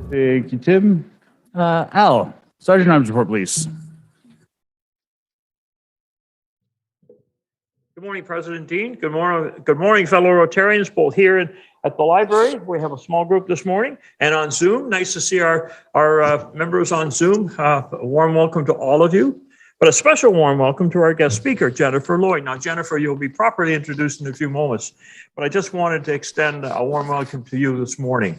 Thank you, Tim. Al, Sergeant Arms report, please. Good morning, President Dean. Good morning, fellow Rotarians, both here and at the library. We have a small group this morning and on Zoom. Nice to see our members on Zoom. A warm welcome to all of you, but a special warm welcome to our guest speaker, Jennifer Lloyd. Now, Jennifer, you'll be properly introduced in a few moments, but I just wanted to extend a warm welcome to you this morning.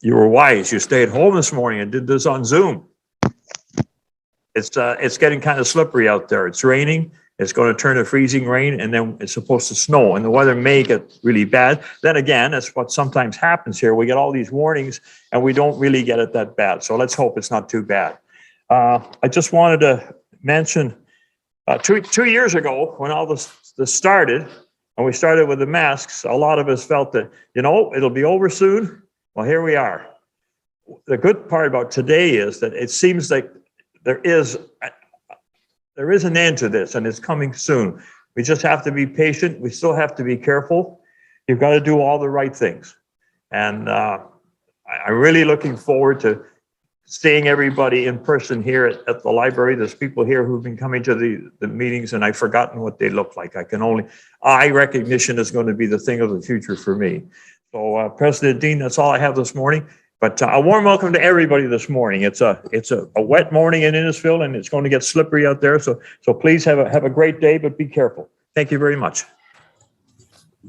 You were wise. You stayed home this morning and did this on Zoom. It's getting kind of slippery out there. It's raining. It's going to turn to freezing rain, and then it's supposed to snow, and the weather may get really bad. Then again, that's what sometimes happens here. We get all these warnings, and we don't really get it that bad. So let's hope it's not too bad. I just wanted to mention 2 years ago, when all this started, and we started with the masks, a lot of us felt that, it'll be over soon. Well, here we are. The good part about today is that it seems like there is an end to this, and it's coming soon. We just have to be patient. We still have to be careful. You've got to do all the right things. And I'm really looking forward to seeing everybody in person here at the library. There's people here who've been coming to the meetings, and I've forgotten what they look like. Eye recognition is going to be the thing of the future for me. So President Dean, that's all I have this morning. But a warm welcome to everybody this morning. It's a wet morning in Innisfil, and it's going to get slippery out there. So please have a great day, but be careful. Thank you very much.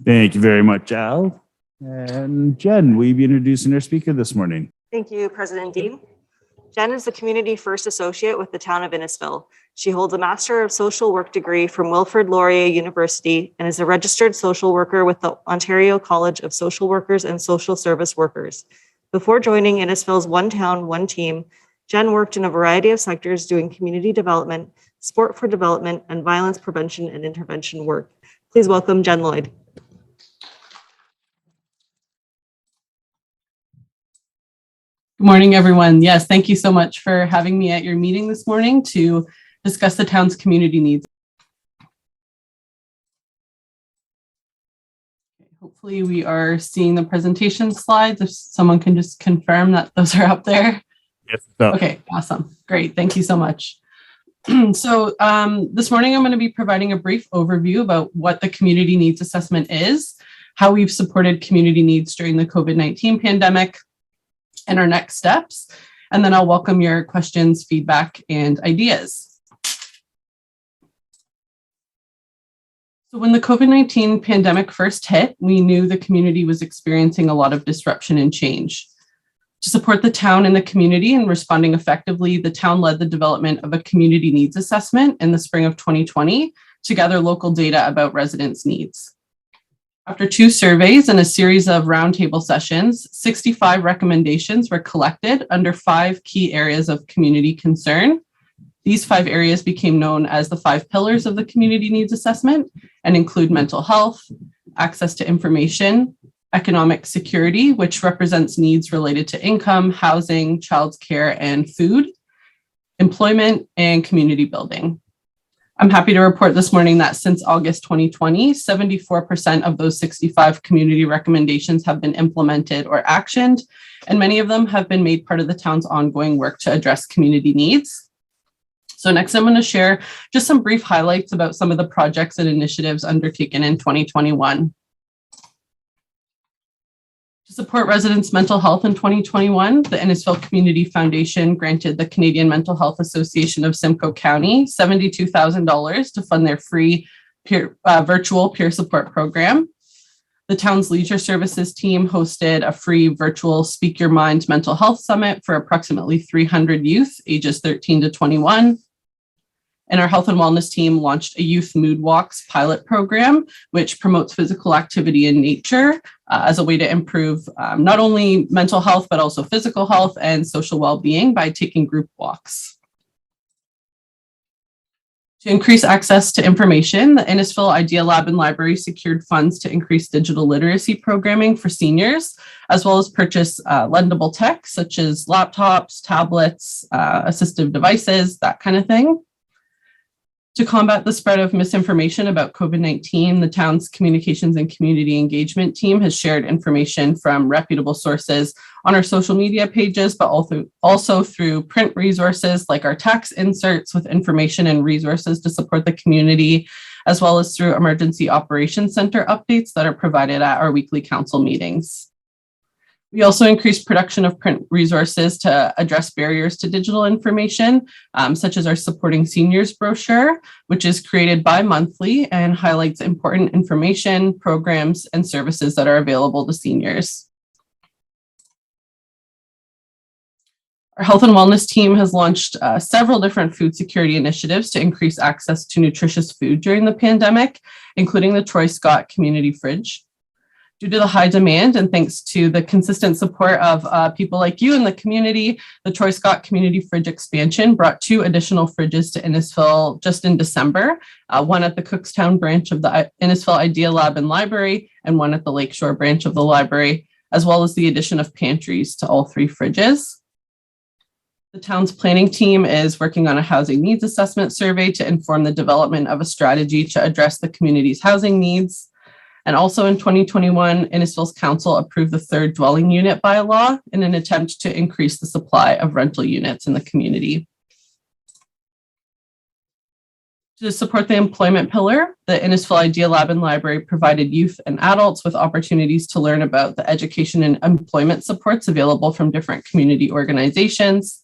Thank you very much, Al. And Jen, will you be introducing our speaker this morning? Thank you, President Dean. Jen is the Community First Associate with the Town of Innisfil. She holds a Master of Social Work degree from Wilfrid Laurier University and is a registered social worker with the Ontario College of Social Workers and Social Service Workers. Before joining Innisfil's One Town, One Team, Jen worked in a variety of sectors doing community development, sport for development, and violence prevention and intervention work. Please welcome Jen Lloyd. Good morning, everyone. Yes, thank you so much for having me at your meeting this morning to discuss the town's community needs. Hopefully we are seeing the presentation slides. If someone can just confirm that those are up there. Yes. No. Okay, awesome. Great. Thank you so much. So this morning, I'm going to be providing a brief overview about what the community needs assessment is, how we've supported community needs during the COVID-19 pandemic, and our next steps. And then I'll welcome your questions, feedback, and ideas. So when the COVID-19 pandemic first hit, we knew the community was experiencing a lot of disruption and change. To support the town and the community in responding effectively, the town led the development of a community needs assessment in the spring of 2020 to gather local data about residents' needs. After 2 surveys and a series of roundtable sessions, 65 recommendations were collected under 5 key areas of community concern. These 5 areas became known as the 5 pillars of the community needs assessment and include mental health, access to information, economic security, which represents needs related to income, housing, childcare, and food, employment, and community building. I'm happy to report this morning that since August 2020, 74% of those 65 community recommendations have been implemented or actioned, and many of them have been made part of the town's ongoing work to address community needs. So next, I'm going to share just some brief highlights about some of the projects and initiatives undertaken in 2021. To support residents' mental health in 2021, the Innisfil Community Foundation granted the Canadian Mental Health Association of Simcoe County $72,000 to fund their free virtual peer support program. The town's leisure services team hosted a free virtual Speak Your Mind mental health summit for approximately 300 youth ages 13 to 21. And our health and wellness team launched a youth mood walks pilot program, which promotes physical activity in nature as a way to improve not only mental health, but also physical health and social well-being by taking group walks. To increase access to information, the Innisfil Idea Lab and Library secured funds to increase digital literacy programming for seniors, as well as purchase lendable tech such as laptops, tablets, assistive devices, that kind of thing. To combat the spread of misinformation about COVID-19, the town's communications and community engagement team has shared information from reputable sources on our social media pages, but also through print resources like our tax inserts with information and resources to support the community, as well as through Emergency Operations Center updates that are provided at our weekly council meetings. We also increased production of print resources to address barriers to digital information, such as our Supporting Seniors brochure, which is created bi-monthly and highlights important information, programs, and services that are available to seniors. Our health and wellness team has launched several different food security initiatives to increase access to nutritious food during the pandemic, including the Troy Scott Community Fridge. Due to the high demand and thanks to the consistent support of people like you in the community, the Troy Scott Community Fridge expansion brought 2 additional fridges to Innisfil just in December, one at the Cookstown branch of the Innisfil Idea Lab and Library, and one at the Lakeshore branch of the library, as well as the addition of pantries to all 3 fridges. The town's planning team is working on a housing needs assessment survey to inform the development of a strategy to address the community's housing needs. And also in 2021, Innisfil's council approved the 3rd dwelling unit bylaw in an attempt to increase the supply of rental units in the community. To support the employment pillar, the Innisfil Idea Lab and Library provided youth and adults with opportunities to learn about the education and employment supports available from different community organizations.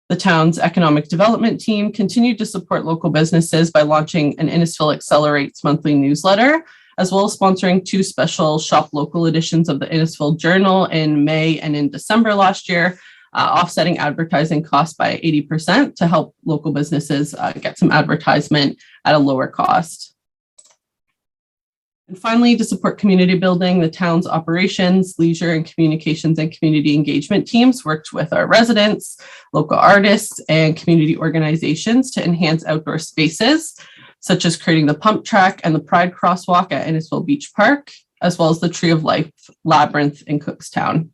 The town's economic development team continued to support local businesses by launching an Innisfil Accelerates monthly newsletter, as well as sponsoring 2 special shop local editions of the Innisfil Journal in May and in December last year, offsetting advertising costs by 80% to help local businesses get some advertisement at a lower cost. And finally, to support community building, the town's operations, leisure, and communications and community engagement teams worked with our residents, local artists, and community organizations to enhance outdoor spaces, such as creating the pump track and the Pride Crosswalk at Innisfil Beach Park, as well as the Tree of Life Labyrinth in Cookstown.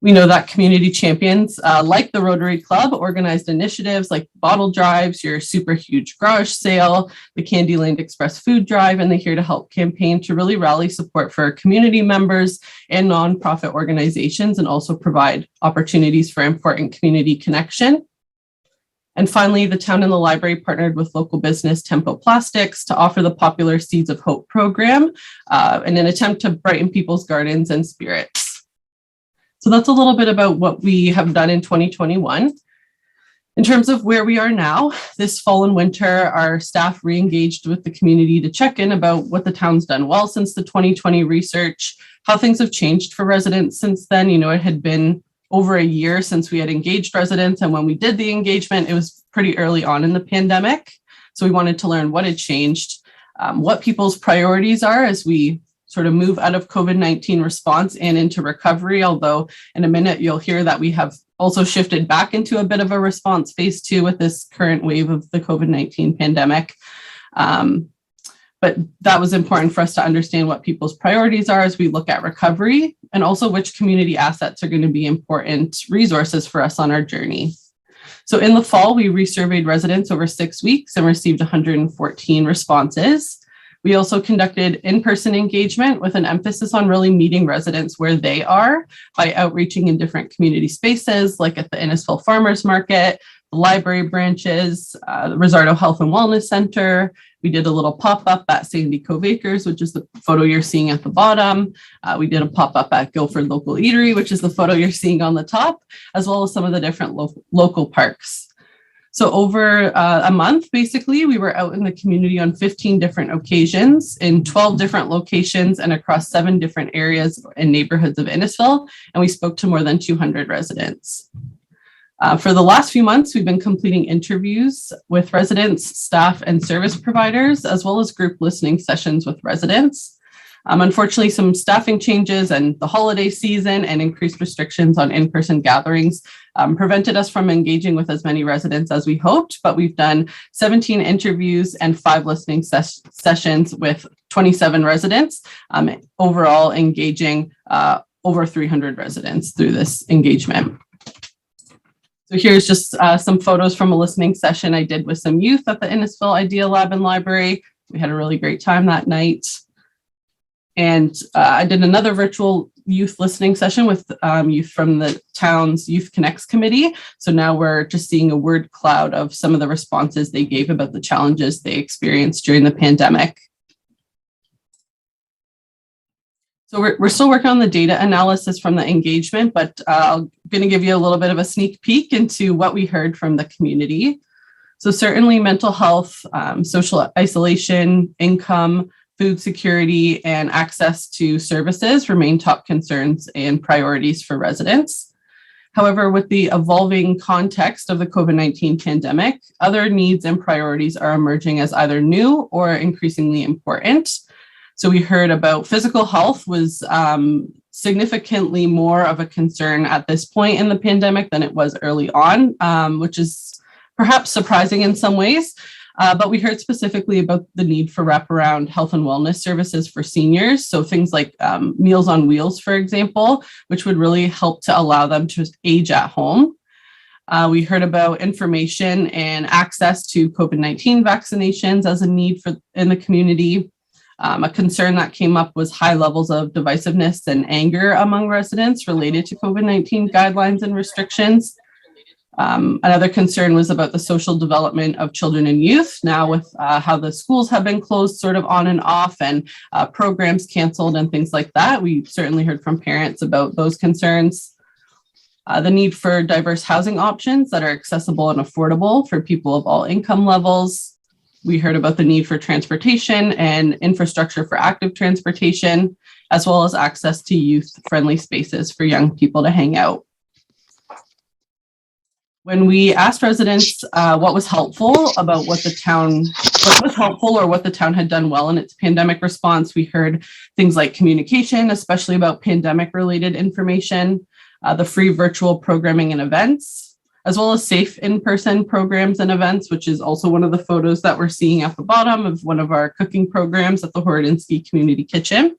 We know that community champions like the Rotary Club organized initiatives like bottle drives, your super huge garage sale, the Candyland Express food drive, and the Here to Help campaign to really rally support for community members and nonprofit organizations, and also provide opportunities for important community connection. And finally, the town and the library partnered with local business Tempo Plastics to offer the popular Seeds of Hope program in an attempt to brighten people's gardens and spirits. So that's a little bit about what we have done in 2021. In terms of where we are now, this fall and winter, our staff re-engaged with the community to check in about what the town's done well since the 2020 research, how things have changed for residents since then. You know, it had been over a year since we had engaged residents. And when we did the engagement, it was pretty early on in the pandemic. So we wanted to learn what had changed, what people's priorities are as we sort of move out of COVID-19 response and into recovery. Although in a minute, you'll hear that we have also shifted back into a bit of a response phase 2 with this current wave of the COVID-19 pandemic. But that was important for us to understand what people's priorities are as we look at recovery, and also which community assets are going to be important resources for us on our journey. So in the fall, we resurveyed residents over 6 weeks and received 114 responses. We also conducted in-person engagement with an emphasis on really meeting residents where they are by outreaching in different community spaces, like at the Innisfil Farmers Market, the library branches, the Rizzardo Health and Wellness Center. We did a little pop-up at Sandy Cove Acres, which is the photo you're seeing at the bottom. We did a pop-up at Guildford Local Eatery, which is the photo you're seeing on the top, as well as some of the different local parks. So over a month, basically, we were out in the community on 15 different occasions in 12 different locations and across 7 different areas and neighborhoods of Innisfil, and we spoke to more than 200 residents. For the last few months, we've been completing interviews with residents, staff, and service providers, as well as group listening sessions with residents. Unfortunately, some staffing changes and the holiday season and increased restrictions on in-person gatherings prevented us from engaging with as many residents as we hoped, but we've done 17 interviews and 5 listening sessions with 27 residents, overall engaging over 300 residents through this engagement. So here's just some photos from a listening session I did with some youth at the Innisfil Idea Lab and Library. We had a really great time that night. And I did another virtual youth listening session with youth from the town's Youth Connects committee. So now we're just seeing a word cloud of some of the responses they gave about the challenges they experienced during the pandemic. So we're still working on the data analysis from the engagement, but I'm going to give you a little bit of a sneak peek into what we heard from the community. So certainly mental health, social isolation, income, food security, and access to services remain top concerns and priorities for residents. However, with the evolving context of the COVID-19 pandemic, other needs and priorities are emerging as either new or increasingly important. So we heard about physical health was significantly more of a concern at this point in the pandemic than it was early on, which is perhaps surprising in some ways. But we heard specifically about the need for wraparound health and wellness services for seniors. So things like Meals on Wheels, for example, which would really help to allow them to age at home. We heard about information and access to COVID-19 vaccinations as a need in the community. A concern that came up was high levels of divisiveness and anger among residents related to COVID-19 guidelines and restrictions. Another concern was about the social development of children and youth. Now with how the schools have been closed sort of on and off and programs canceled and things like that, we certainly heard from parents about those concerns. The need for diverse housing options that are accessible and affordable for people of all income levels. We heard about the need for transportation and infrastructure for active transportation, as well as access to youth-friendly spaces for young people to hang out. When we asked residents what was helpful or what the town had done well in its pandemic response, we heard things like communication, especially about pandemic-related information, the free virtual programming and events, as well as safe in-person programs and events, which is also one of the photos that we're seeing at the bottom of one of our cooking programs at the Horodinsky Community Kitchen.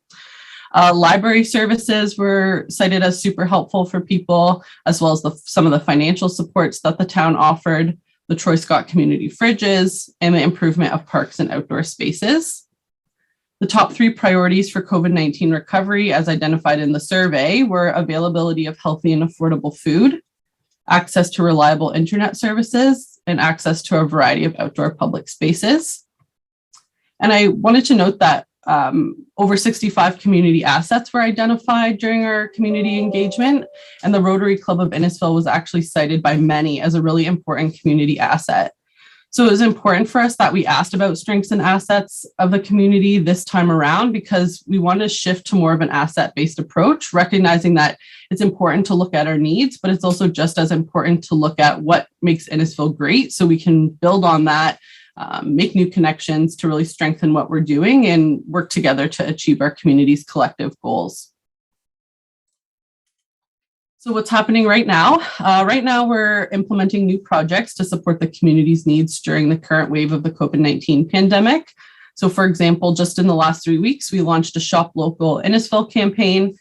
Library services were cited as super helpful for people, as well as some of the financial supports that the town offered, the Troy Scott community fridges, and the improvement of parks and outdoor spaces. The top 3 priorities for COVID-19 recovery, as identified in the survey, were availability of healthy and affordable food, access to reliable internet services, and access to a variety of outdoor public spaces. And I wanted to note that over 65 community assets were identified during our community engagement, and the Rotary Club of Innisfil was actually cited by many as a really important community asset. So it was important for us that we asked about strengths and assets of the community this time around, because we wanted to shift to more of an asset-based approach, recognizing that it's important to look at our needs, but it's also just as important to look at what makes Innisfil great so we can build on that, make new connections to really strengthen what we're doing and work together to achieve our community's collective goals. So what's happening right now? Right now, we're implementing new projects to support the community's needs during the current wave of the COVID-19 pandemic. So for example, just in the last 3 weeks, we launched a Shop Local Innisfil campaign.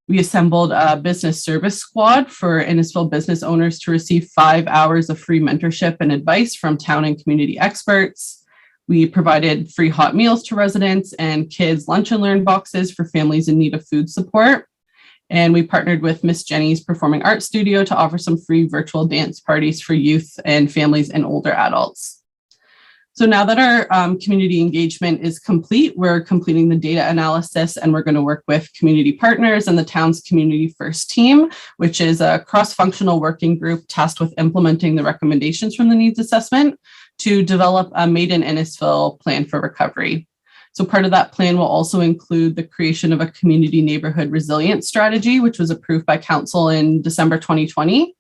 We assembled a business service squad for Innisfil business owners to receive 5 hours of free mentorship and advice from town and community experts. We provided free hot meals to residents and kids' lunch and learn boxes for families in need of food support. And we partnered with Miss Jenny's Performing Arts Studio to offer some free virtual dance parties for youth and families and older adults. So now that our community engagement is complete, we're completing the data analysis, and we're going to work with community partners and the town's Community First team, which is a cross-functional working group tasked with implementing the recommendations from the needs assessment to develop a Made in Innisfil plan for recovery. So part of that plan will also include the creation of a community neighborhood resilience strategy, which was approved by council in December 2020.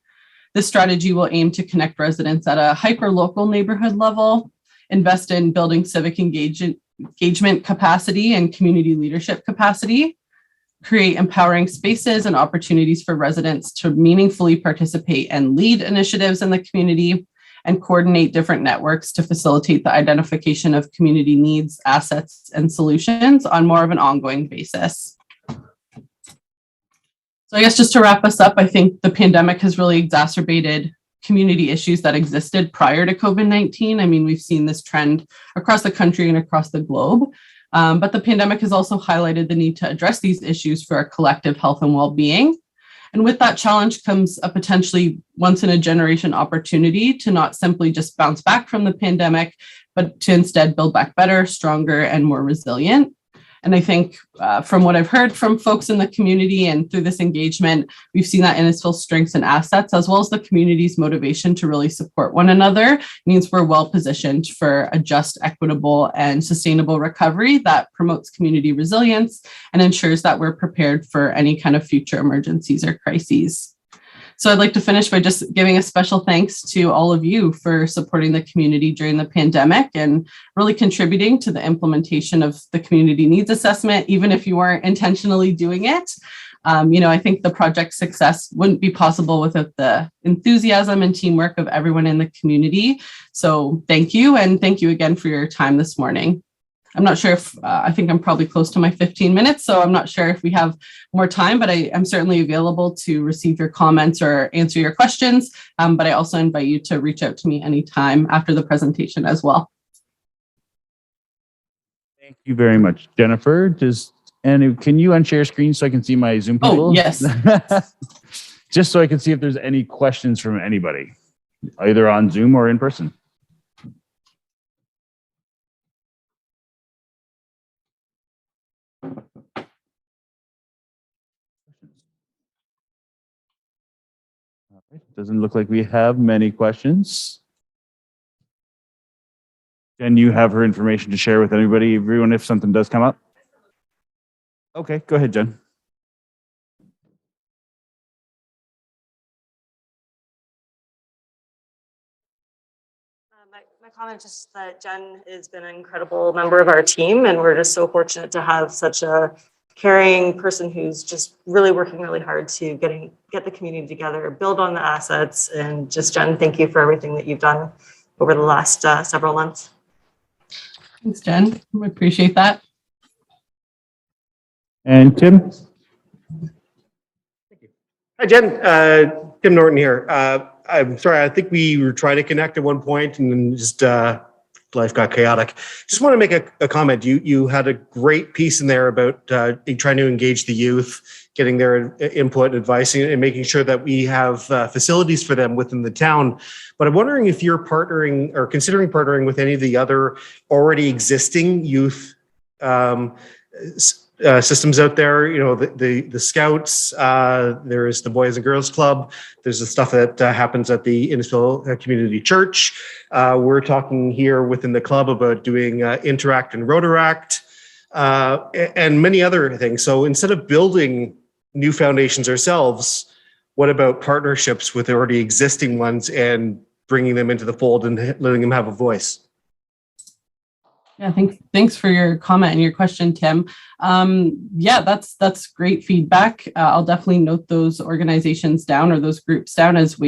This strategy will aim to connect residents at a hyper-local neighborhood level, invest in building civic engagement capacity and community leadership capacity, create empowering spaces and opportunities for residents to meaningfully participate and lead initiatives in the community, and coordinate different networks to facilitate the identification of community needs, assets, and solutions on more of an ongoing basis. So I guess just to wrap us up, I think the pandemic has really exacerbated community issues that existed prior to COVID-19. I mean, we've seen this trend across the country and across the globe. But the pandemic has also highlighted the need to address these issues for our collective health and well-being. And with that challenge comes a potentially once in a generation opportunity to not simply just bounce back from the pandemic, but to instead build back better, stronger, and more resilient. And I think from what I've heard from folks in the community and through this engagement, we've seen that Innisfil's strengths and assets, as well as the community's motivation to really support one another, means we're well positioned for a just, equitable, and sustainable recovery that promotes community resilience and ensures that we're prepared for any kind of future emergencies or crises. So I'd like to finish by just giving a special thanks to all of you for supporting the community during the pandemic and really contributing to the implementation of the community needs assessment, even if you weren't intentionally doing it. I think the project's success wouldn't be possible without the enthusiasm and teamwork of everyone in the community. So thank you. And thank you again for your time this morning. I'm not sure if, I think I'm probably close to my 15 minutes, so I'm not sure if we have more time, but I am certainly available to receive your comments or answer your questions. But I also invite you to reach out to me anytime after the presentation as well. Thank you very much, Jennifer. Can you unshare screen so I can see my Zoom people? Oh, yes. Just so I can see if there's any questions from anybody, either on Zoom or in person. All right. Doesn't look like we have many questions. Jen, you have her information to share with everyone if something does come up? Okay, go ahead, Jen. My comment is just that Jen has been an incredible member of our team, and we're just so fortunate to have such a caring person who's just really working really hard to get the community together, build on the assets, and just Jen, thank you for everything that you've done over the last several months. Thanks, Jen. I appreciate that. And Tim? Hi, Jen. Tim Norton here. I'm sorry, I think we were trying to connect at one point and then just life got chaotic. Just want to make a comment. You had a great piece in there about trying to engage the youth, getting their input, advice, and making sure that we have facilities for them within the town. But I'm wondering if you're partnering or considering partnering with any of the other already existing youth systems out there. You know, the Scouts, there is the Boys and Girls Club, there's the stuff that happens at the Innisfil Community Church. We're talking here within the club about doing Interact and Rotaract, and many other things. So instead of building new foundations ourselves, what about partnerships with already existing ones and bringing them into the fold and letting them have a voice? Yeah, thanks for your comment and your question, Tim. Yeah, that's great feedback. I'll definitely note those organizations down or those groups down as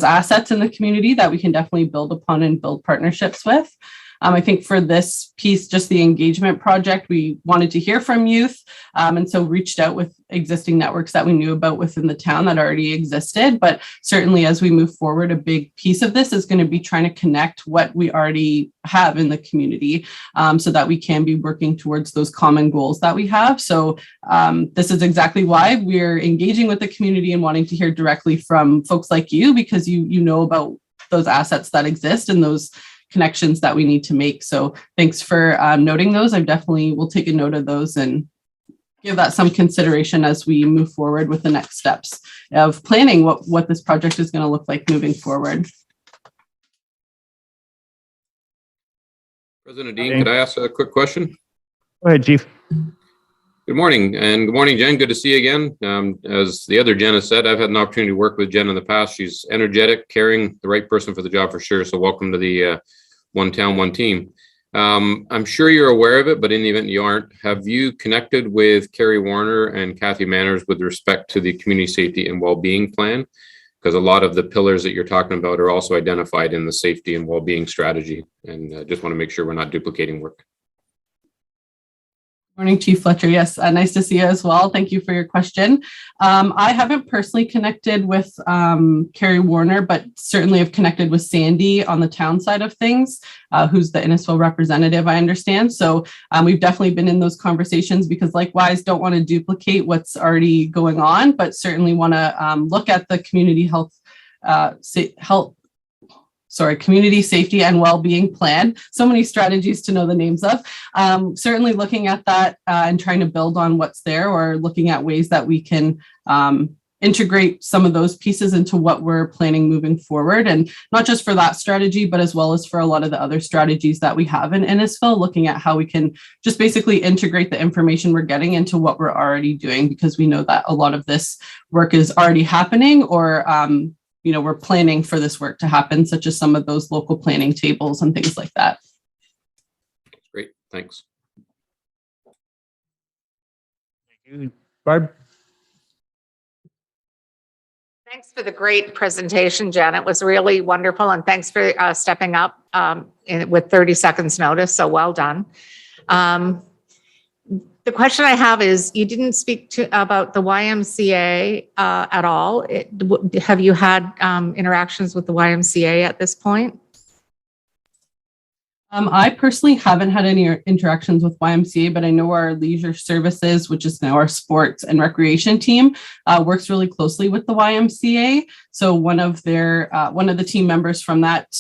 assets in the community that we can definitely build upon and build partnerships with. I think for this piece, just the engagement project, we wanted to hear from youth. And so reached out with existing networks that we knew about within the town that already existed. But certainly as we move forward, a big piece of this is going to be trying to connect what we already have in the community so that we can be working towards those common goals that we have. So this is exactly why we're engaging with the community and wanting to hear directly from folks like you, because you know about those assets that exist and those connections that we need to make. So thanks for noting those. I definitely will take a note of those and give that some consideration as we move forward with the next steps of planning what this project is going to look like moving forward. President Dean, could I ask a quick question? Go ahead, Chief. Good morning, and good morning, Jen. Good to see you again. As the other Jen has said, I've had an opportunity to work with Jen in the past. She's energetic, caring, the right person for the job for sure. So welcome to the One Town, One Team. I'm sure you're aware of it, but in the event you aren't, have you connected with Carrie Warner and Kathy Manners with respect to the community safety and well-being plan? Because a lot of the pillars that you're talking about are also identified in the safety and well-being strategy. And just want to make sure we're not duplicating work. Morning, Chief Fletcher. Yes, nice to see you as well. Thank you for your question. I haven't personally connected with Carrie Warner, but certainly have connected with Sandy on the town side of things, who's the Innisfil representative, I understand. So we've definitely been in those conversations because likewise don't want to duplicate what's already going on, but certainly want to look at the community community safety and well-being plan. So many strategies to know the names of. Certainly looking at that and trying to build on what's there, or looking at ways that we can integrate some of those pieces into what we're planning moving forward. And not just for that strategy, but as well as for a lot of the other strategies that we have in Innisfil, looking at how we can just basically integrate the information we're getting into what we're already doing, because we know that a lot of this work is already happening, or we're planning for this work to happen, such as some of those local planning tables and things like that. Great, thanks. Thank you. Barb? Thanks for the great presentation, Jen. It was really wonderful, and thanks for stepping up with 30 seconds notice. So well done. The question I have is, you didn't speak about the YMCA at all. Have you had interactions with the YMCA at this point? I personally haven't had any interactions with YMCA, but I know our leisure services, which is now our sports and recreation team, works really closely with the YMCA. So one of the team members from that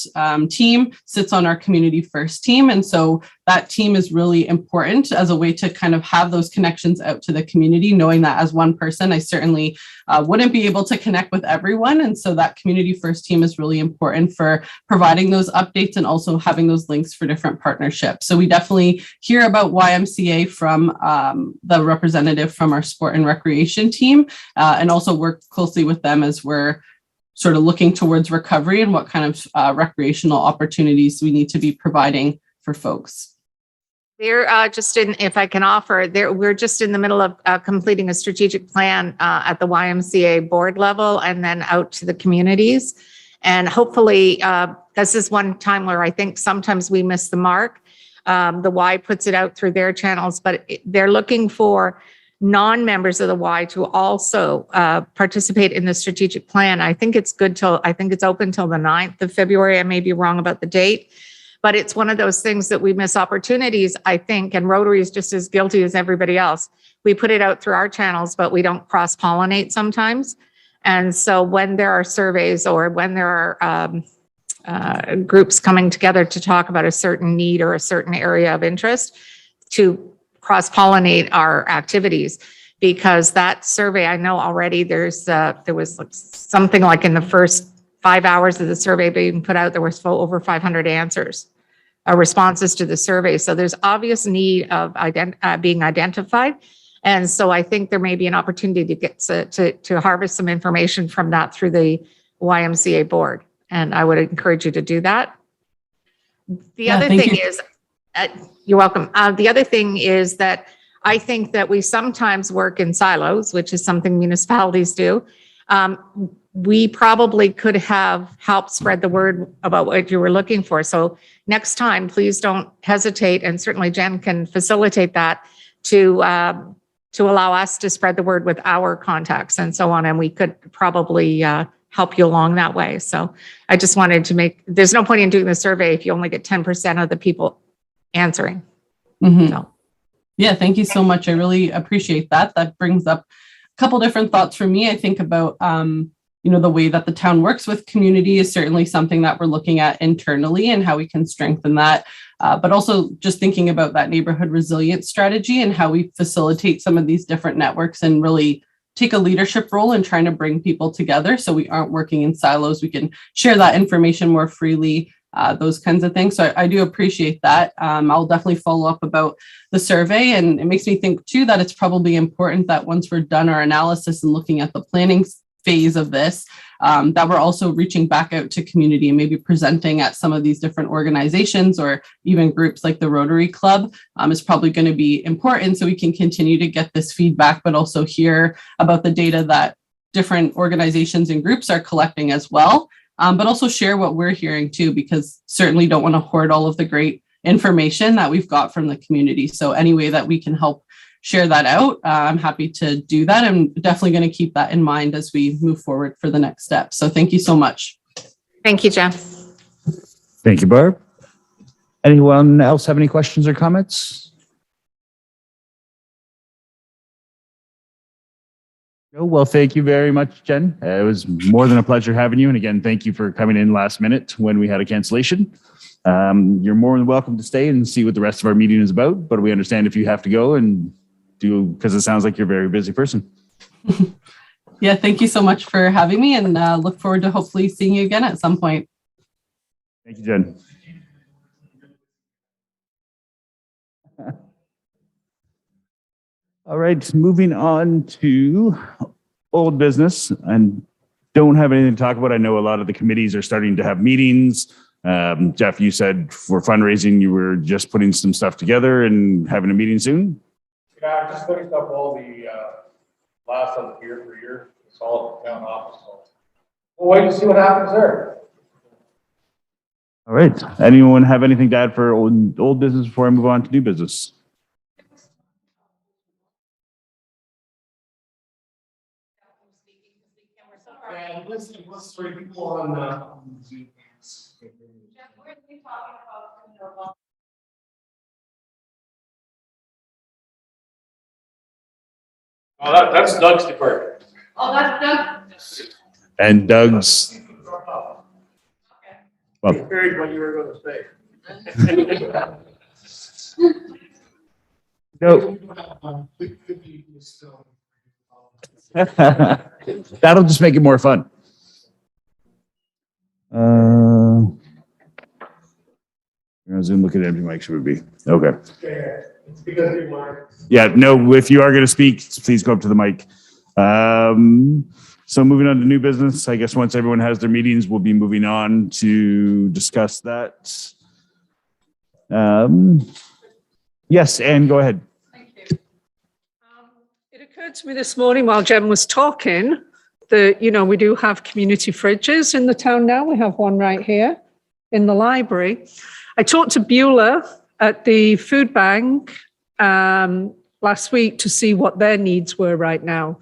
team sits on our community first team. And so that team is really important as a way to kind of have those connections out to the community, knowing that as one person, I certainly wouldn't be able to connect with everyone. And so that community first team is really important for providing those updates and also having those links for different partnerships. So we definitely hear about YMCA from the representative from our sport and recreation team, and also work closely with them as we're sort of looking towards recovery and what kind of recreational opportunities we need to be providing for folks. We're if I can offer, we're just in the middle of completing a strategic plan at the YMCA board level and then out to the communities. And hopefully, this is one time where I think sometimes we miss the mark. The Y puts it out through their channels, but they're looking for non-members of the Y to also participate in the strategic plan. I think it's open till the 9th of February. I may be wrong about the date. But it's one of those things that we miss opportunities, I think, and Rotary is just as guilty as everybody else. We put it out through our channels, but we don't cross-pollinate sometimes. And so when there are surveys or when there are groups coming together to talk about a certain need or a certain area of interest, to cross-pollinate our activities. Because that survey, I know already there was something like in the first 5 hours of the survey being put out, there was over 500 answers, responses to the survey. So there's obvious need of being identified. And so I think there may be an opportunity to get to harvest some information from that through the YMCA board. And I would encourage you to do that. The other thing is, you're welcome. The other thing is that I think that we sometimes work in silos, which is something municipalities do. We probably could have helped spread the word about what you were looking for. So next time, please don't hesitate. And certainly Jen can facilitate that to allow us to spread the word with our contacts and so on. And we could probably help you along that way. So I just wanted to there's no point in doing the survey if you only get 10% of the people answering. Mm-hmm. So. Yeah, thank you so much. I really appreciate that. That brings up a couple different thoughts for me. I think about, the way that the town works with community is certainly something that we're looking at internally and how we can strengthen that. But also just thinking about that neighborhood resilience strategy and how we facilitate some of these different networks and really take a leadership role in trying to bring people together so we aren't working in silos. We can share that information more freely, those kinds of things. So I do appreciate that. I'll definitely follow up about the survey. And it makes me think too that it's probably important that once we're done our analysis and looking at the planning phase of this, that we're also reaching back out to community and maybe presenting at some of these different organizations or even groups like the Rotary Club is probably going to be important so we can continue to get this feedback, but also hear about the data that different organizations and groups are collecting as well. But also share what we're hearing too, because certainly don't want to hoard all of the great information that we've got from the community. So any way that we can help share that out, I'm happy to do that. I'm definitely going to keep that in mind as we move forward for the next step. So thank you so much. Thank you, Jen. Thank you, Barb. Anyone else have any questions or comments? No, well, thank you very much, Jen. It was more than a pleasure having you. And again, thank you for coming in last minute when we had a cancellation. You're more than welcome to stay and see what the rest of our meeting is about, but we understand if you have to go and do, because it sounds like you're a very busy person. Yeah, thank you so much for having me, and look forward to hopefully seeing you again at some point. Thank you, Jen. All right, moving on to old business, and don't have anything to talk about. I know a lot of the committees are starting to have meetings. Jeff, you said for fundraising, you were just putting some stuff together and having a meeting soon? Yeah, I just finished up all the last of the year for year. It's all at the town office. So we'll wait to see what happens there. All right. Anyone have anything to add for old business before I move on to new business? Yeah, let's three people on Zoom. Oh, that's Doug's department. Oh, that's Doug. And Doug's. Well, Buried what you were going to say. no. That'll just make it more fun. Zoom, look at empty mics, should be. Okay. It's because you were. Yeah, no, if you are going to speak, please go up to the mic. So moving on to new business, I guess once everyone has their meetings, we'll be moving on to discuss that. Yes, Anne, go ahead. Thank you. It occurred to me this morning while Jen was talking that, we do have community fridges in the town now. We have one right here in the library. I talked to Beulah at the food bank last week to see what their needs were right now.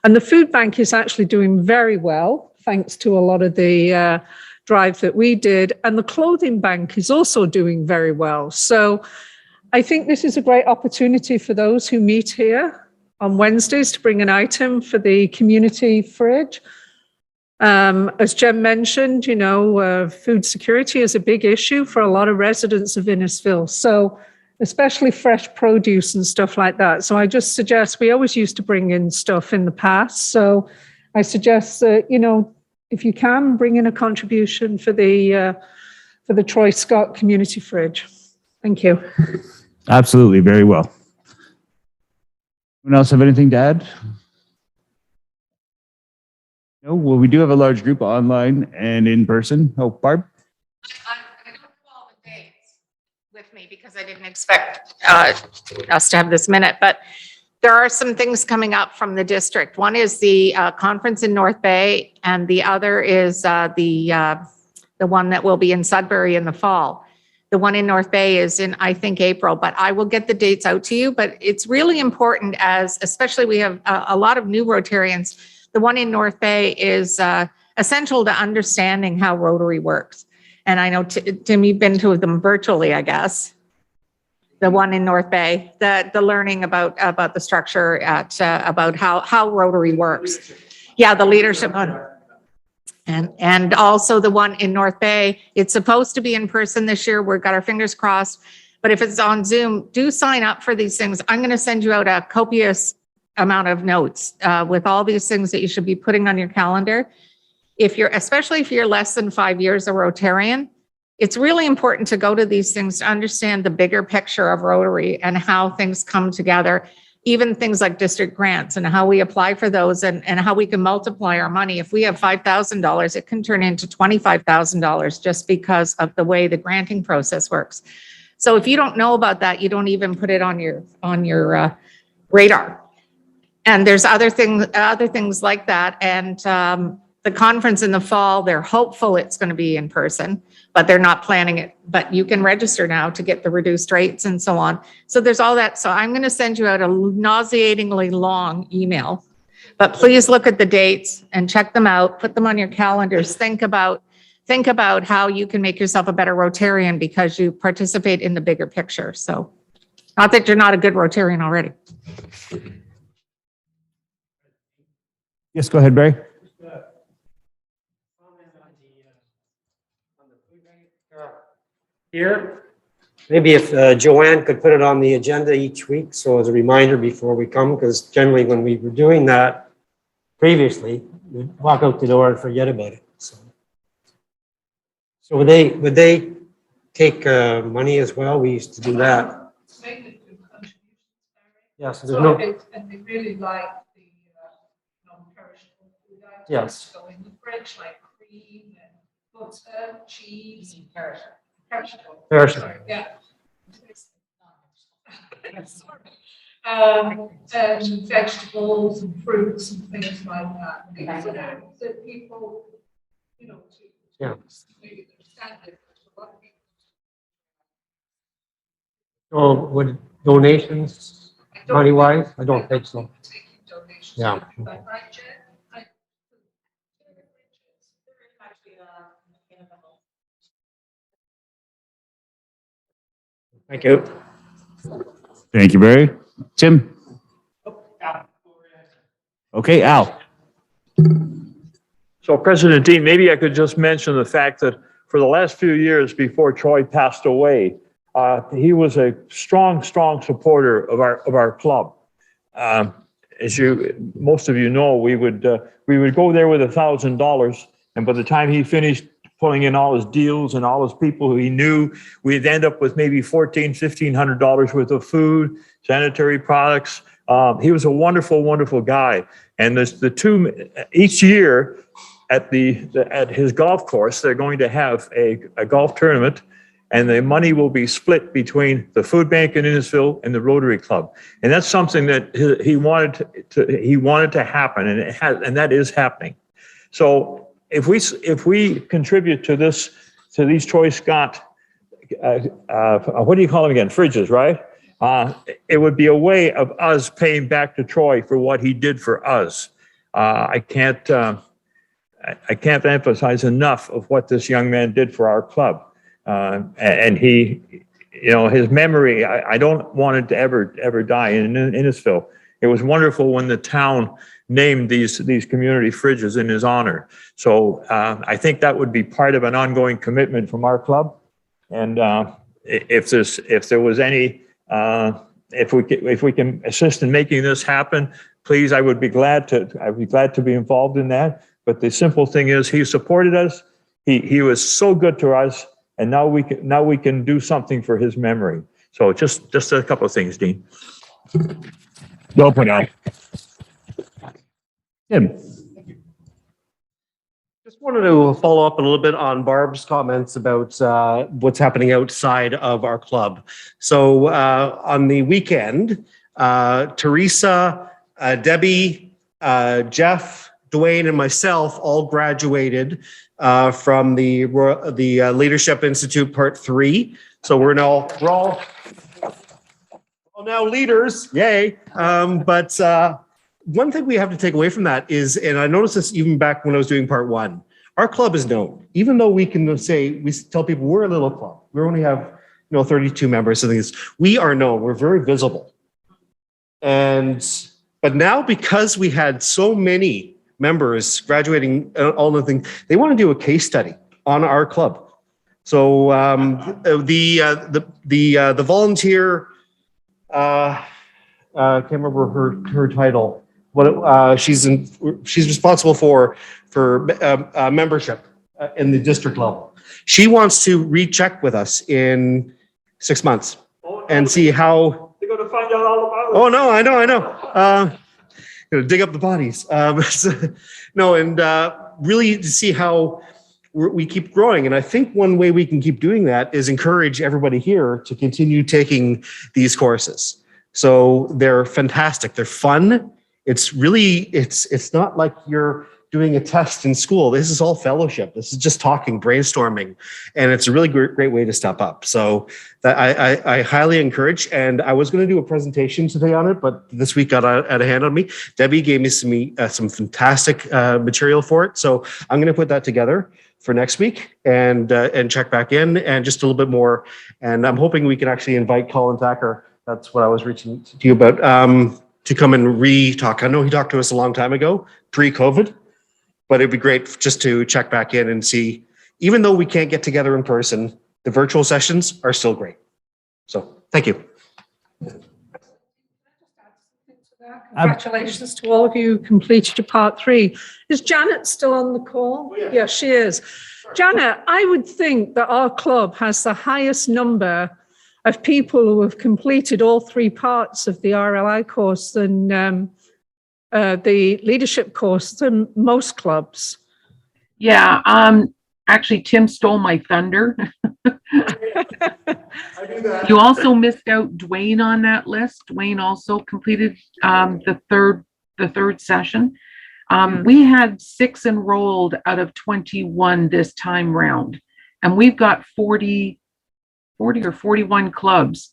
And the food bank is actually doing very well, thanks to a lot of the drive that we did. And the clothing bank is also doing very well. So I think this is a great opportunity for those who meet here on Wednesdays to bring an item for the community fridge. As Jen mentioned, food security is a big issue for a lot of residents of Innisfil. So especially fresh produce and stuff like that. So I just suggest, we always used to bring in stuff in the past. So I suggest that, if you can, bring in a contribution for the Troy Scott Community Fridge. Thank you. Absolutely, very well. Anyone else have anything to add? No, well, we do have a large group online and in person. Oh, Barb? I don't have all the dates with me because I didn't expect us to have this minute, but there are some things coming up from the district. One is the conference in North Bay, and the other is the one that will be in Sudbury in the fall. The one in North Bay is in, I think, April, but I will get the dates out to you. But it's really important, as especially we have a lot of new Rotarians. The one in North Bay is essential to understanding how Rotary works. And I know, Tim, you've been to them virtually, I guess. The one in North Bay, the learning about the structure about how Rotary works. Yeah, the leadership one. And also the one in North Bay, it's supposed to be in person this year. We've got our fingers crossed. But if it's on Zoom, do sign up for these things. I'm going to send you out a copious amount of notes with all these things that you should be putting on your calendar. Especially if you're less than 5 years a Rotarian, it's really important to go to these things to understand the bigger picture of Rotary and how things come together, even things like district grants and how we apply for those and how we can multiply our money. If we have $5,000, it can turn into $25,000 just because of the way the granting process works. So if you don't know about that, you don't even put it on your radar. And there's other things like that. And the conference in the fall, they're hopeful it's going to be in person, but they're not planning it. But you can register now to get the reduced rates and so on. So there's all that. So I'm going to send you out a nauseatingly long email, but please look at the dates and check them out, put them on your calendars. Think about how you can make yourself a better Rotarian because you participate in the bigger picture. So not that you're not a good Rotarian already. Yes, go ahead, Barry. Here, maybe if Joanne could put it on the agenda each week, so as a reminder before we come, because generally when we were doing that previously, we'd walk out the door and forget about it. So would they take money as well? We used to do that. Yes, there's no. And they really like the non-perishable food items. Yes. So in the fridge, like cream and butter, cheese. Perishable. Perishable. Yeah. Sorry. And vegetables and fruits and things like that. Things that people, Yeah. maybe understand it. A lot of people So would donations, money wise? I don't think so. taking donations. Yeah. But right, Jen? Thank you. Thank you, Barry. Tim? Okay, Al. So President Dean, maybe I could just mention the fact that for the last few years before Troy passed away, he was a strong supporter of our club. As most of you know, we would go there with $1,000, and by the time he finished pulling in all his deals and all his people who he knew, we'd end up with maybe $1,500 worth of food, sanitary products. He was a wonderful guy. And each year at his golf course, they're going to have a golf tournament, and the money will be split between the food bank in Innisfil and the Rotary Club. And that's something that he wanted to happen, and that is happening. So if we contribute to these Troy Scott, what do you call them again? Fridges, right? It would be a way of us paying back to Troy for what he did for us. I can't emphasize enough of what this young man did for our club. And he, his memory, I don't want it to ever die in Innisfil. It was wonderful when the town named these community fridges in his honor. So I think that would be part of an ongoing commitment from our club. And if there was any, if we can assist in making this happen, please, I'd be glad to be involved in that. But the simple thing is, he supported us. He was so good to us, and now we can do something for his memory. So just a couple of things, Dean. Well put out. Tim? Just wanted to follow up a little bit on Barb's comments about what's happening outside of our club. So on the weekend, Teresa, Debbie, Jeff, Dwayne, and myself all graduated from the Leadership Institute Part 3. So we're all now leaders, yay! But one thing we have to take away from that is, and I noticed this even back when I was doing Part 1, our club is known. Even though we tell people we're a little club, we only have 32 members and things, we are known. We're very visible. But now, because we had so many members graduating, all the things, they want to do a case study on our club. So the volunteer, I can't remember her title. She's responsible for membership in the district level. She wants to recheck with us in 6 months and see how. They're going to find out all about it. Oh no, I know. Dig up the bodies. Really to see how we keep growing. And I think one way we can keep doing that is encourage everybody here to continue taking these courses. So they're fantastic. They're fun. It's really, it's not like you're doing a test in school. This is all fellowship. This is just talking, brainstorming, and it's a really great way to step up. So that I highly encourage. And I was going to do a presentation today on it, but this week got out of hand on me. Debbie gave me some fantastic material for it, so I'm going to put that together for next week and check back in and just a little bit more. And I'm hoping we can actually invite Colin Thacker. That's what I was reaching to you about, to come and re-talk. I know he talked to us a long time ago, pre-COVID, but it'd be great just to check back in and see, even though we can't get together in person, the virtual sessions are still great. So thank you. Congratulations to all of you who completed your part 3. Is Janet still on the call? Yeah, she is. Janet, I would think that our club has the highest number of people who have completed all 3 parts of the RLI course than the leadership course than most clubs. Yeah, actually, Tim stole my thunder. You also missed out Dwayne on that list. Dwayne also completed the third session. We had 6 enrolled out of 21 this time round, and we've got 40 or 41 clubs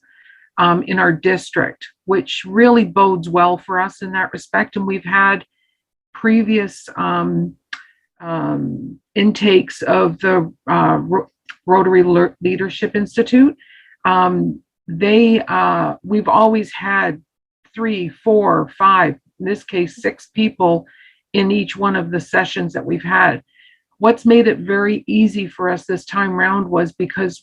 in our district, which really bodes well for us in that respect. And we've had previous intakes of the Rotary Leadership Institute. We've always had 3, 4, 5, in this case, 6 people in each one of the sessions that we've had. What's made it very easy for us this time round was because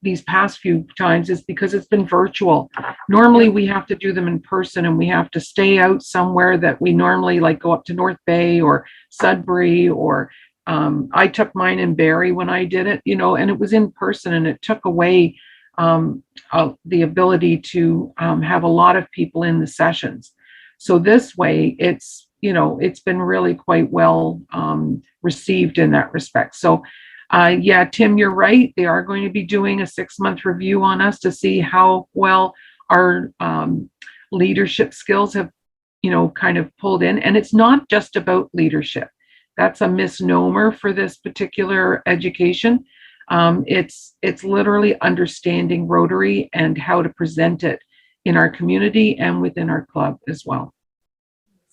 these past few times is because it's been virtual. Normally we have to do them in person, and we have to stay out somewhere that we normally like go up to North Bay or Sudbury, or I took mine in Barrie when I did it, and it was in person, and it took away the ability to have a lot of people in the sessions. So this way it's been really quite well received in that respect. So yeah, Tim, you're right. They are going to be doing a 6-month review on us to see how well our leadership skills have, kind of pulled in. And it's not just about leadership. That's a misnomer for this particular education. It's literally understanding Rotary and how to present it in our community and within our club as well.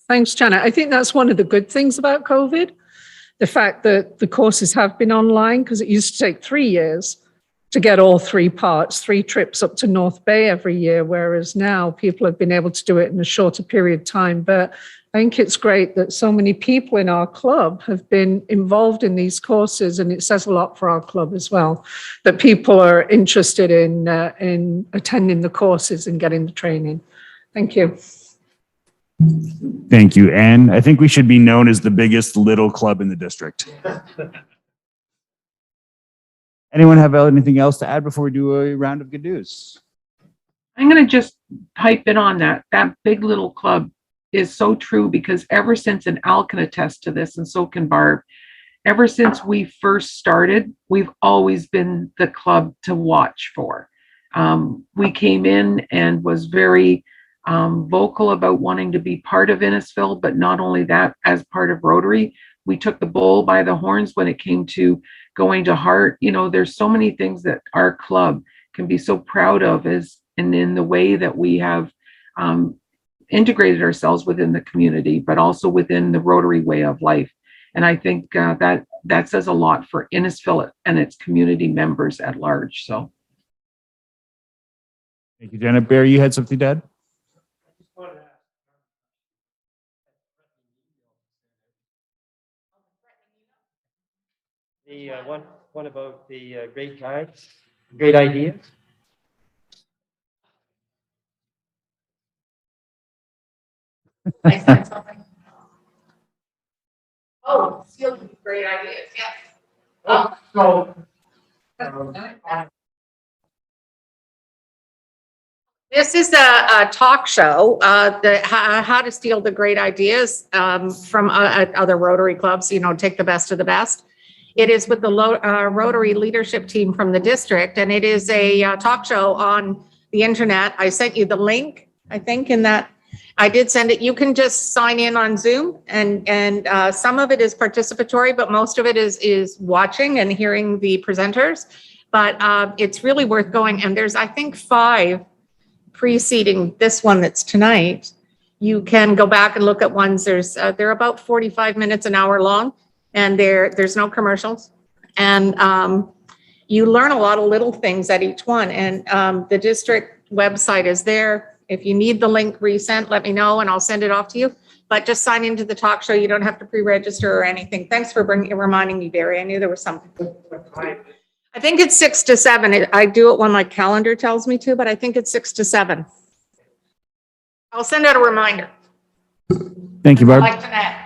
Thanks, Janet. I think that's one of the good things about COVID. The fact that the courses have been online, because it used to take 3 years to get all 3 parts, 3 trips up to North Bay every year, whereas now people have been able to do it in a shorter period of time. But I think it's great that so many people in our club have been involved in these courses, and it says a lot for our club as well, that people are interested in attending the courses and getting the training. Thank you. Thank you. And I think we should be known as the biggest little club in the district. Anyone have anything else to add before we do a round of good news? I'm going to just pipe in on that. That big little club is so true, because ever since, and Al can attest to this, and so can Barb, ever since we first started, we've always been the club to watch for. We came in and was very vocal about wanting to be part of Innisfil, but not only that, as part of Rotary, we took the bull by the horns when it came to going to heart. There's so many things that our club can be so proud of, and in the way that we have integrated ourselves within the community, but also within the Rotary way of life. And I think that says a lot for Innisfil and its community members at large. So, thank you, Janet. Barry, you had something to add? The one about the great guides, great ideas. I said something. Oh, still great ideas. Yes. This is a talk show, how to steal the great ideas from other Rotary clubs, take the best of the best. It is with the Rotary leadership team from the district, and it is a talk show on the internet. I sent you the link, I think, in that. I did send it. You can just sign in on Zoom, and some of it is participatory, but most of it is watching and hearing the presenters. But it's really worth going. And there's, I think, 5 preceding this one that's tonight. You can go back and look at ones. They're about 45 minutes, an hour long, and there's no commercials. And you learn a lot of little things at each one. And the district website is there. If you need the link resent, let me know and I'll send it off to you. But just sign into the talk show. You don't have to pre-register or anything. Thanks for reminding me, Barry. I knew there was something. I think it's 6 to 7. I do it when my calendar tells me to, but I think it's 6 to 7. I'll send out a reminder. Thank you, Barb. Like tonight.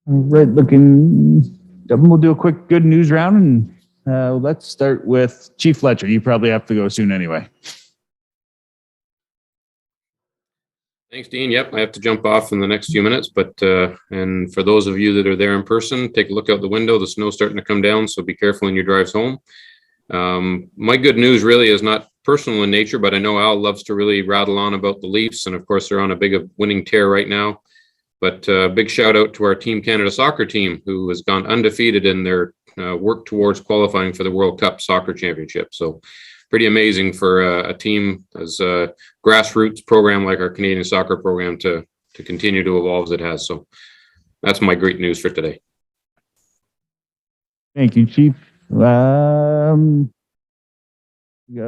All right, we'll do a quick good news round, and let's start with Chief Fletcher. You probably have to go soon anyway. Thanks, Dean. Yep, I have to jump off in the next few minutes, but and for those of you that are there in person, take a look out the window. The snow's starting to come down, so be careful in your drives home. My good news really is not personal in nature, but I know Al loves to really rattle on about the Leafs, and of course they're on a big winning tear right now. But big shout out to our Team Canada soccer team, who has gone undefeated in their work towards qualifying for the World Cup Soccer Championship. So pretty amazing for a team as a grassroots program like our Canadian soccer program to continue to evolve as it has. So that's my great news for today. Thank you, Chief. We got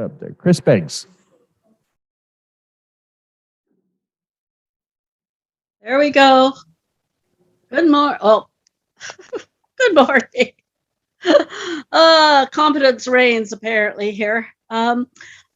up there, Chris Beggs. There we go. Good morning. Oh, good morning. Competence reigns apparently here.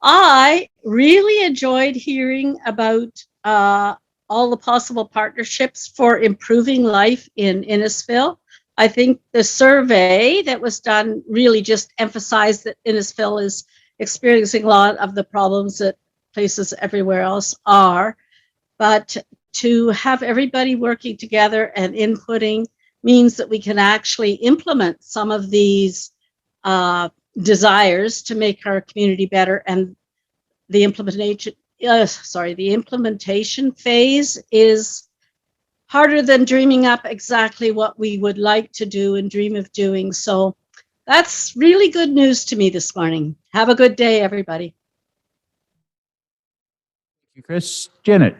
I really enjoyed hearing about all the possible partnerships for improving life in Innisfil. I think the survey that was done really just emphasized that Innisfil is experiencing a lot of the problems that places everywhere else are. But to have everybody working together and inputting means that we can actually implement some of these desires to make our community better. And the implementation phase is harder than dreaming up exactly what we would like to do and dream of doing. So that's really good news to me this morning. Have a good day, everybody. Thank you, Chris. Janet.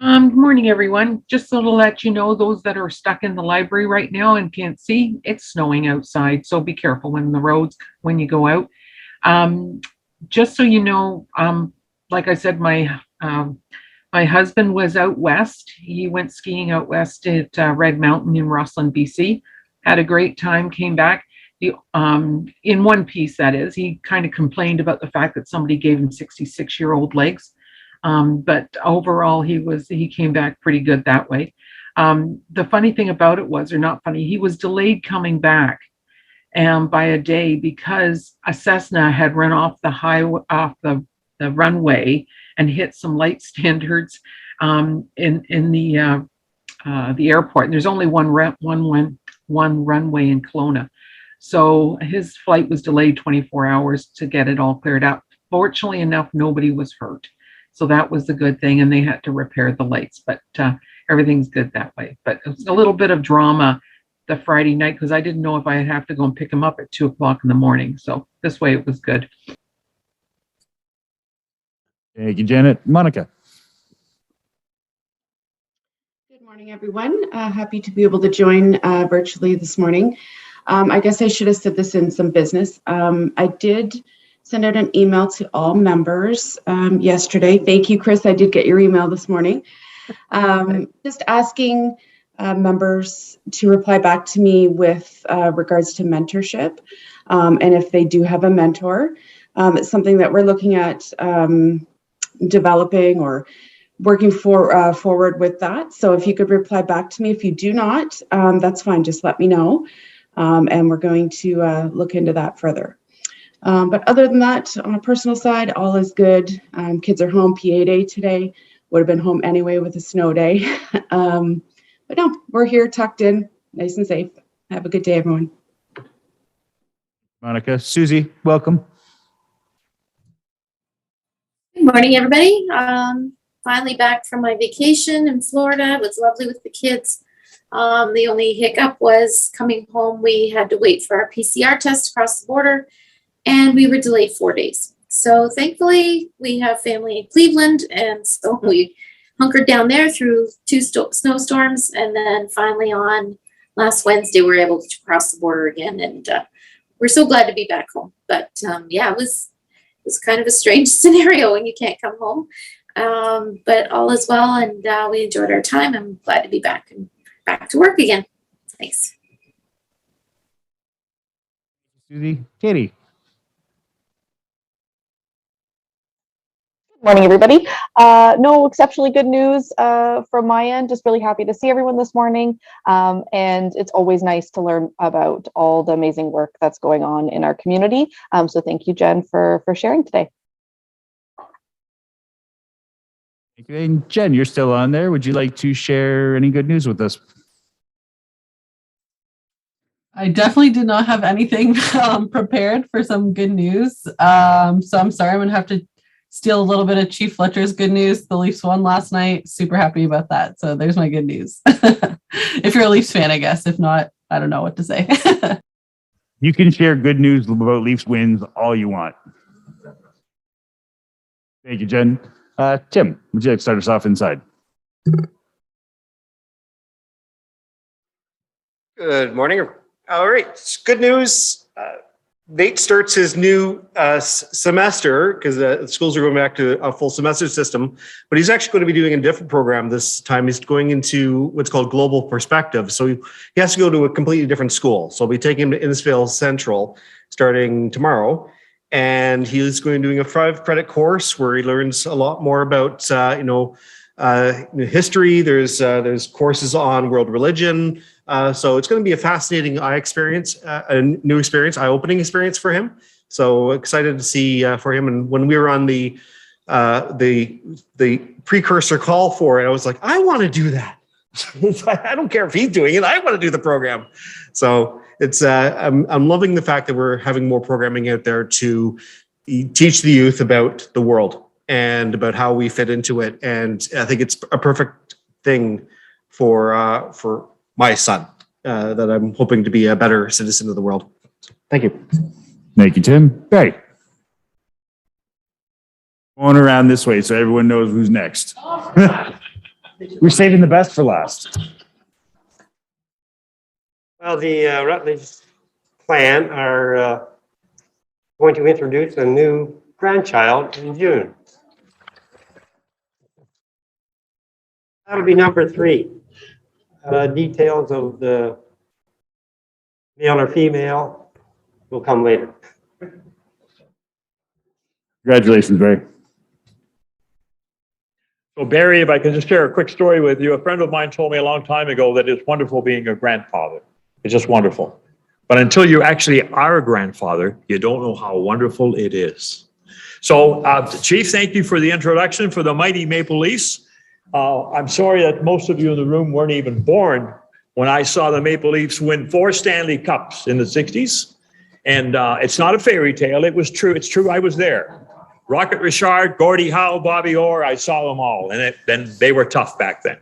Good morning, everyone. Just so to let you know, those that are stuck in the library right now and can't see, it's snowing outside. So be careful when you go out. Just so you know, like I said, my husband was out west. He went skiing out west at Red Mountain in Rossland, BC. Had a great time, came back. In one piece, that is, he kind of complained about the fact that somebody gave him 66-year-old legs. But overall, he came back pretty good that way. The funny thing about it was, or not funny, he was delayed coming back by a day because a Cessna had run off the runway and hit some light standards in the airport. And there's only one runway in Kelowna, so his flight was delayed 24 hours to get it all cleared up. Fortunately enough, nobody was hurt. So that was the good thing, and they had to repair the lights, but everything's good that way. But it was a little bit of drama the Friday night because I didn't know if I'd have to go and pick him up at 2:00 in the morning. So this way it was good. Thank you, Janet. Monica. Good morning, everyone. Happy to be able to join virtually this morning. I guess I should have said this in some business. I did send out an email to all members yesterday. Thank you, Chris. I did get your email this morning. Just asking members to reply back to me with regards to mentorship. And if they do have a mentor, it's something that we're looking at developing or working forward with that. So if you could reply back to me. If you do not, that's fine. Just let me know. And we're going to look into that further. But other than that, on a personal side, all is good. Kids are home. PA day today. Would have been home anyway with a snow day. But no, we're here tucked in, nice and safe. Have a good day, everyone. Monica. Susie, welcome. Good morning, everybody. Finally back from my vacation in Florida. It was lovely with the kids. The only hiccup was coming home. We had to wait for our PCR test across the border, and we were delayed 4 days. So thankfully, we have family in Cleveland, and so we hunkered down there through 2 snowstorms, and then finally on last Wednesday, we were able to cross the border again, and we're so glad to be back home. But yeah, it was kind of a strange scenario when you can't come home. But all is well, and we enjoyed our time. I'm glad to be back and back to work again. Thanks. Susie, Katie. Morning, everybody. No exceptionally good news from my end. Just really happy to see everyone this morning. And it's always nice to learn about all the amazing work that's going on in our community. So thank you, Jen, for sharing today. Thank you. And Jen, you're still on there. Would you like to share any good news with us? I definitely did not have anything prepared for some good news. So I'm sorry, I'm going to have to steal a little bit of Chief Fletcher's good news. The Leafs won last night. Super happy about that. So there's my good news. If you're a Leafs fan, I guess. If not, I don't know what to say. You can share good news about Leafs wins all you want. Thank you, Jen. Tim, would you like to start us off inside? Good morning. All right, it's good news. Nate starts his new semester because the schools are going back to a full semester system, but he's actually going to be doing a different program this time. He's going into what's called Global Perspective. So he has to go to a completely different school. So I'll be taking him to Innisfil Central starting tomorrow. And he's going to doing a 5-credit course where he learns a lot more about, history. There's courses on world religion. So it's going to be a fascinating eye-opening experience for him. So excited to see for him. And when we were on the precursor call for it, I was like, I want to do that. I don't care if he's doing it. I want to do the program. So it's I'm loving the fact that we're having more programming out there to teach the youth about the world and about how we fit into it. And I think it's a perfect thing for my son that I'm hoping to be a better citizen of the world. Thank you. Thank you, Tim. Barry. Going around this way so everyone knows who's next. We're saving the best for last. Well, the Rutledge clan are going to introduce a new grandchild in June. That'll be number 3. Details of the male or female will come later. Congratulations, Barry. So Barry, if I can just share a quick story with you, a friend of mine told me a long time ago that it's wonderful being a grandfather. It's just wonderful. But until you actually are a grandfather, you don't know how wonderful it is. So Chief, thank you for the introduction for the mighty Maple Leafs. I'm sorry that most of you in the room weren't even born when I saw the Maple Leafs win 4 Stanley Cups in the 60s. And it's not a fairy tale. It was true. It's true. I was there. Rocket Richard, Gordie Howe, Bobby Orr, I saw them all. And then they were tough back then.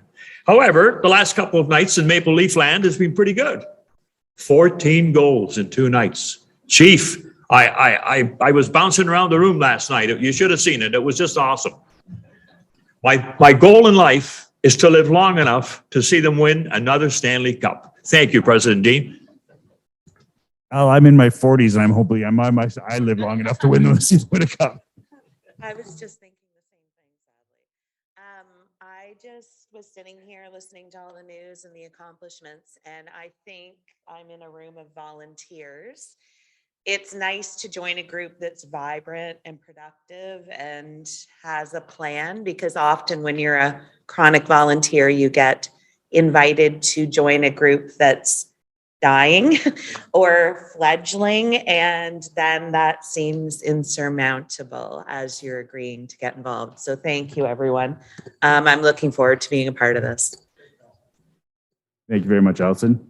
However, the last couple of nights in Maple Leaf land has been pretty good. 14 goals in 2 nights. Chief, I was bouncing around the room last night. You should have seen it. It was just awesome. My goal in life is to live long enough to see them win another Stanley Cup. Thank you, President Dean. Oh, I'm in my 40s and I live long enough to win a cup. I was just thinking the same thing, sadly. I just was sitting here listening to all the news and the accomplishments, and I think I'm in a room of volunteers. It's nice to join a group that's vibrant and productive and has a plan, because often when you're a chronic volunteer, you get invited to join a group that's dying or fledgling, and then that seems insurmountable as you're agreeing to get involved. So thank you, everyone. I'm looking forward to being a part of this. Thank you very much, Allison.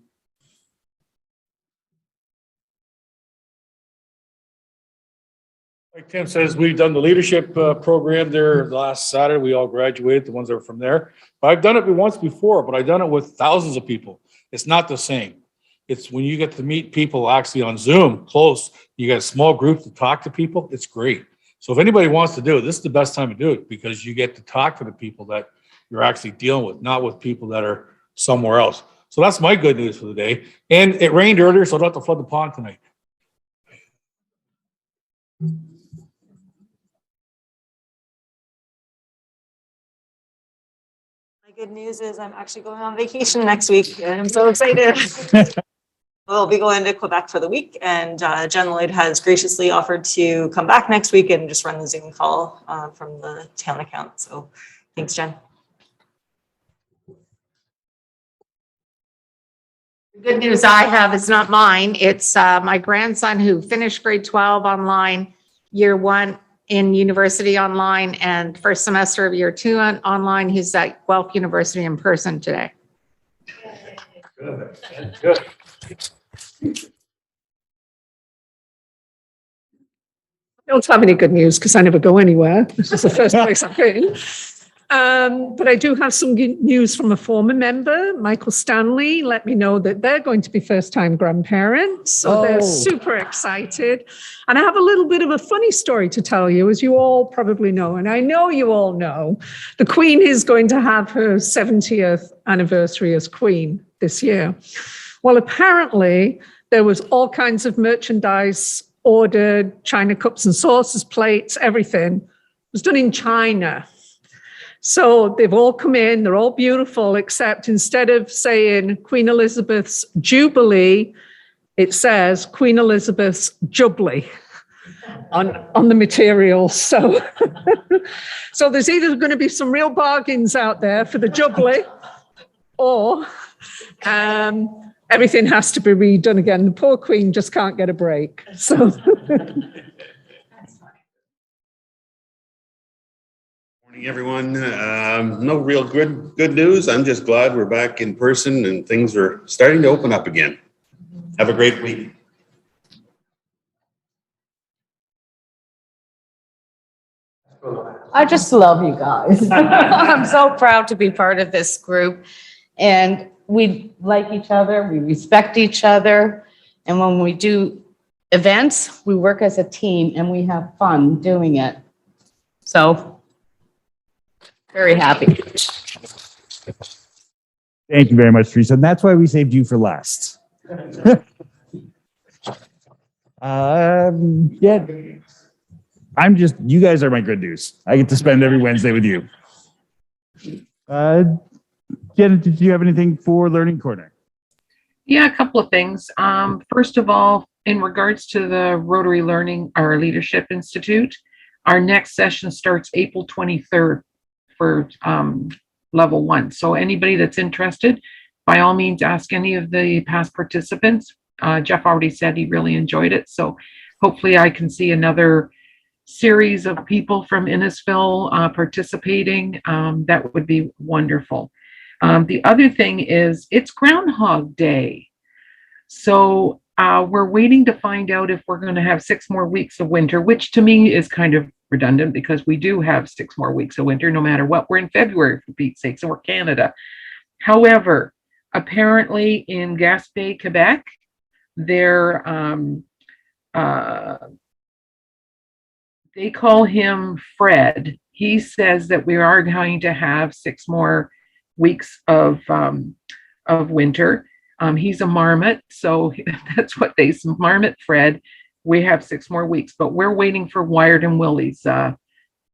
Like Tim says, we've done the leadership program there last Saturday. We all graduated, the ones that are from there. But I've done it once before, but I've done it with thousands of people. It's not the same. It's when you get to meet people actually on Zoom, close, you got a small group to talk to people, it's great. So if anybody wants to do it, this is the best time to do it because you get to talk to the people that you're actually dealing with, not with people that are somewhere else. So that's my good news for the day. And it rained earlier, so I don't have to flood the pond tonight. My good news is I'm actually going on vacation next week and I'm so excited. We'll be going to Quebec for the week and Jen Lloyd has graciously offered to come back next week and just run the Zoom call from the town account. So thanks, Jen. The good news I have is not mine. It's my grandson who finished grade 12 online, year 1 in university online, and first semester of year 2 online. He's at Guelph University in person today. Good. Good. I don't have any good news because I never go anywhere. This is the first place I've been. But I do have some good news from a former member, Michael Stanley, let me know that they're going to be first-time grandparents. So they're super excited. And I have a little bit of a funny story to tell you, as you all probably know, and I know you all know, the Queen is going to have her 70th anniversary as Queen this year. Well, apparently there was all kinds of merchandise ordered, china cups and saucers, plates, everything. It was done in China. So they've all come in, they're all beautiful, except instead of saying Queen Elizabeth's Jubilee, it says Queen Elizabeth's Jubilee on the material. So, so there's either going to be some real bargains out there for the Jubilee or everything has to be redone again. The poor Queen just can't get a break. So. Morning, everyone. No real good news. I'm just glad we're back in person and things are starting to open up again. Have a great week. I just love you guys. I'm so proud to be part of this group. And we like each other, we respect each other. And when we do events, we work as a team and we have fun doing it. So, very happy. Thank you very much, Teresa. And that's why we saved you for last. Yeah. You guys are my good news. I get to spend every Wednesday with you. Jenna, did you have anything for Learning Corner? Yeah, a couple of things. First of all, in regards to the Rotary Learning or Leadership Institute, our next session starts April 23rd. For level 1. So anybody that's interested, by all means, ask any of the past participants. Jeff already said he really enjoyed it. So hopefully I can see another series of people from Innisfil participating. That would be wonderful. The other thing is it's Groundhog Day. So we're waiting to find out if we're going to have 6 more weeks of winter, which to me is kind of redundant because we do have 6 more weeks of winter no matter what. We're in February, for Pete's sake, so we're Canada. However, apparently in Gaspé, Quebec, they're they call him Fred. He says that we are going to have 6 more weeks of winter. He's a marmot, so that's what they marmot Fred. We have 6 more weeks, but we're waiting for Wired and Willie's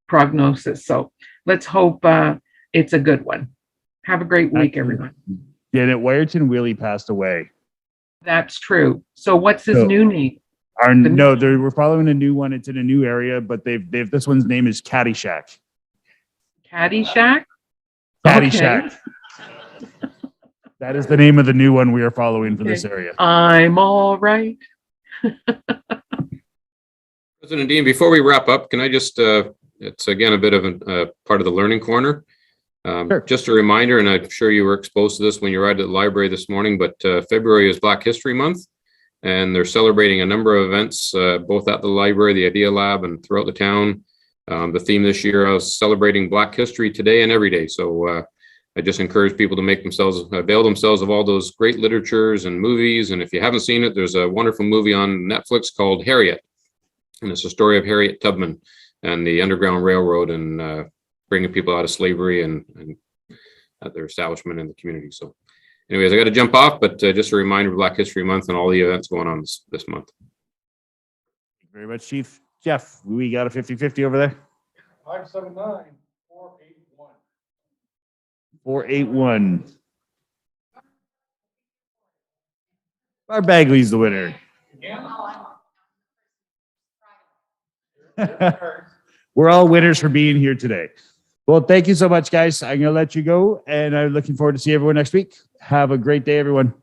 prognosis. So let's hope it's a good one. Have a great week, everyone. Yeah, that Wiarton Willie passed away. That's true. So what's his new name? We're following a new one. It's in a new area, but they've this one's name is Caddyshack. Caddyshack? Caddyshack. Okay. That is the name of the new one we are following for this area. I'm all right. President Dean, before we wrap up, can I just, it's again a bit of a part of the Learning Corner. Sure. Just a reminder, and I'm sure you were exposed to this when you were at the library this morning, but February is Black History Month. and they're celebrating a number of events, both at the library, the Idea Lab, and throughout the town. The theme this year is celebrating Black history today and every day. So I just encourage people to make themselves, avail themselves of all those great literatures and movies. And if you haven't seen it, there's a wonderful movie on Netflix called Harriet. And it's a story of Harriet Tubman and the Underground Railroad and bringing people out of slavery and at their establishment in the community. So anyways, I got to jump off, but just a reminder of Black History Month and all the events going on this month. Thank you very much, Chief. Jeff, we got a 50-50 over there? 579 481. 481. Barb Bagley's the winner. We're all winners for being here today. Well, thank you so much, guys. I'm going to let you go, and I'm looking forward to see everyone next week. Have a great day, everyone.